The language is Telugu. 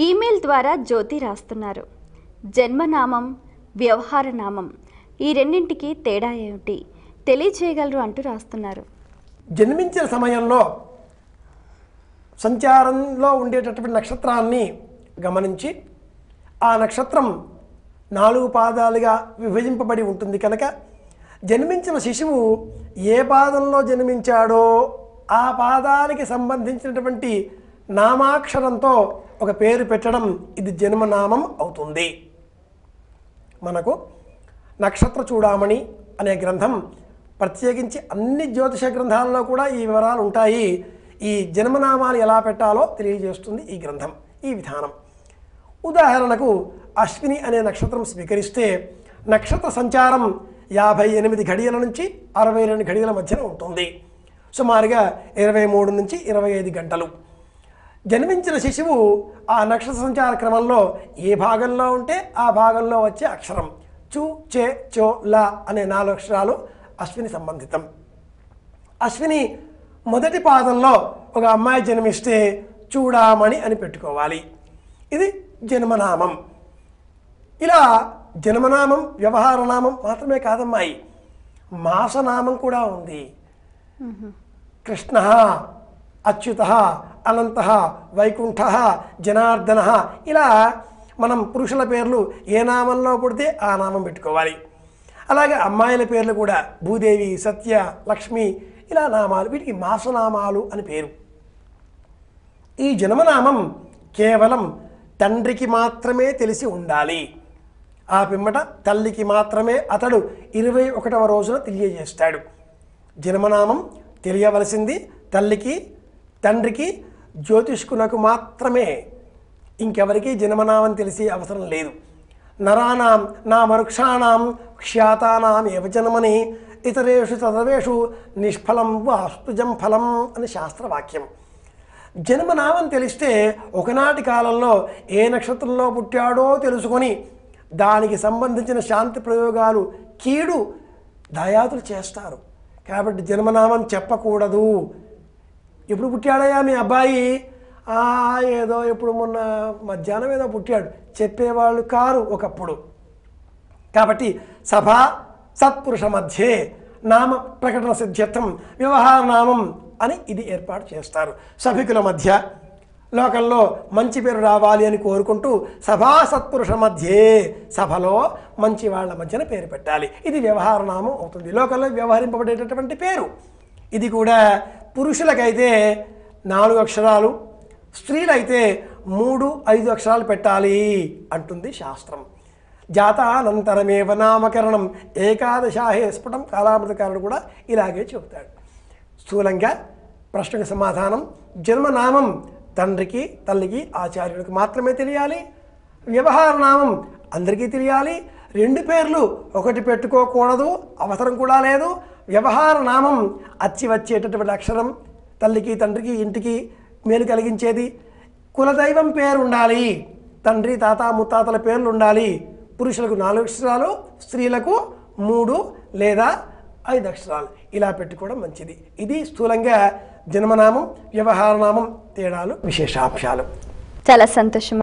ఈమెయిల్ ద్వారా జ్యోతి రాస్తున్నారు. జన్మనామం, వ్యవహారనామం ఈ రెండింటికి తేడా ఏమిటి తెలియచేయగలరు అంటూ రాస్తున్నారు. జన్మించిన సమయంలో సంచారంలో ఉండేటటువంటి నక్షత్రాన్ని గమనించి ఆ నక్షత్రం 4 పాదాలుగా విభజింపబడి ఉంటుంది కనుక జన్మించిన శిశువు ఏ పాదంలో జన్మించాడో ఆ పాదానికి సంబంధించినటువంటి నామాక్షరంతో ఒక పేరు పెట్టడం ఇది జన్మనామం అవుతుంది. మనకు నక్షత్ర చూడామణి అనే గ్రంథం ప్రత్యేకించి అన్ని జ్యోతిష గ్రంథాలలో కూడా ఈ వివరాలు ఉంటాయి. ఈ జన్మనామాలు ఎలా పెట్టాలో తెలియజేస్తుంది ఈ గ్రంథం, ఈ విధానం. ఉదాహరణకు అశ్విని అనే నక్షత్రం స్వీకరిస్తే నక్షత్ర సంచారం 58 ఘడియల నుంచి 62 ఘడియల మధ్యన ఉంటుంది. సుమారుగా 23 నుంచి 25 గంటలు. జన్మించిన శిశువు ఆ నక్షత్ర సంచార క్రమంలో ఏ భాగంలో ఉంటే ఆ భాగంలో వచ్చే అక్షరం చు, చే, చో, లా అనే 4 అక్షరాలు అశ్విని సంబంధితం. అశ్విని మొదటి పాదంలో ఒక అమ్మాయి జన్మిస్తే చూడామణి అని పెట్టుకోవాలి. ఇది జన్మనామం. ఇలా జన్మనామం, వ్యవహారనామం మాత్రమే కాదమ్మాయి, మాసనామం కూడా ఉంది. కృష్ణ, అచ్యుత, అనంత, వైకుంఠ, జనార్దన ఇలా మనం పురుషుల పేర్లు ఏ నామంలో పుడితే ఆ నామం పెట్టుకోవాలి. అలాగే అమ్మాయిల పేర్లు కూడా భూదేవి, సత్య, లక్ష్మి ఇలా నామాలు, వీటికి మాసనామాలు అని పేరు. ఈ జన్మనామం కేవలం తండ్రికి మాత్రమే తెలిసి ఉండాలి. ఆ పిమ్మట తల్లికి మాత్రమే అతడు 21వ రోజున తెలియజేస్తాడు. జన్మనామం తెలియవలసింది తల్లికి, తండ్రికి, జ్యోతిష్కునకు మాత్రమే. ఇంకెవరికి జన్మనామం తెలిసే అవసరం లేదు. నరాణం నామరుక్షాణం ఖ్యాతానాం ఏవ జన్మని ఇతరేషు తదవేషు నిష్ఫలం వాస్తుజం ఫలం అని శాస్త్రవాక్యం. జన్మనామం తెలిస్తే ఒకనాటి కాలంలో ఏ నక్షత్రంలో పుట్టాడో తెలుసుకొని దానికి సంబంధించిన శాంతి ప్రయోగాలు, కీడు దాయాదులు చేస్తారు. కాబట్టి జన్మనామం చెప్పకూడదు. ఎప్పుడు పుట్టాడయా మీ అబ్బాయి? ఏదో ఎప్పుడు మొన్న మధ్యాహ్నం ఏదో పుట్టాడు చెప్పేవాళ్ళు కారు ఒకప్పుడు. కాబట్టి సభ సత్పురుష మధ్యే నామ ప్రకటన సిద్ధ్యర్థం వ్యవహార నామం అని ఇది ఏర్పాటు చేస్తారు. సభికుల మధ్య లోకంలో మంచి పేరు రావాలి అని కోరుకుంటూ సభా సత్పురుష మధ్యే, సభలో మంచి వాళ్ళ మధ్యన పేరు పెట్టాలి. ఇది వ్యవహార నామం అవుతుంది, లోకంలో వ్యవహరింపబడేటటువంటి పేరు. ఇది కూడా పురుషులకైతే 4 అక్షరాలు, స్త్రీలైతే 3, 5 అక్షరాలు పెట్టాలి అంటుంది శాస్త్రం. జాతానంతరమేవ నామకరణం ఏకాదశాహే స్ఫుటం కాలామృతకారుడు కూడా ఇలాగే చెబుతాడు. స్థూలంగా ప్రశ్నకు సమాధానం, జన్మనామం తండ్రికి, తల్లికి, ఆచార్యుడికి మాత్రమే తెలియాలి. వ్యవహార నామం అందరికీ తెలియాలి. 2 పేర్లు ఒకటి పెట్టుకోకూడదు, అవసరం కూడా లేదు. వ్యవహార నామం అచ్చి వచ్చేటటువంటి అక్షరం తల్లికి, తండ్రికి, ఇంటికి మేలు కలిగించేది. కులదైవం పేరు ఉండాలి, తండ్రి, తాత, ముత్తాతల పేర్లు ఉండాలి. పురుషులకు 4 అక్షరాలు, స్త్రీలకు 3 లేదా 5 అక్షరాలు ఇలా పెట్టుకోవడం మంచిది. ఇది స్థూలంగా జన్మనామం, వ్యవహారనామం తేడాలు, విశేషాంశాలు. చాలా సంతోషం.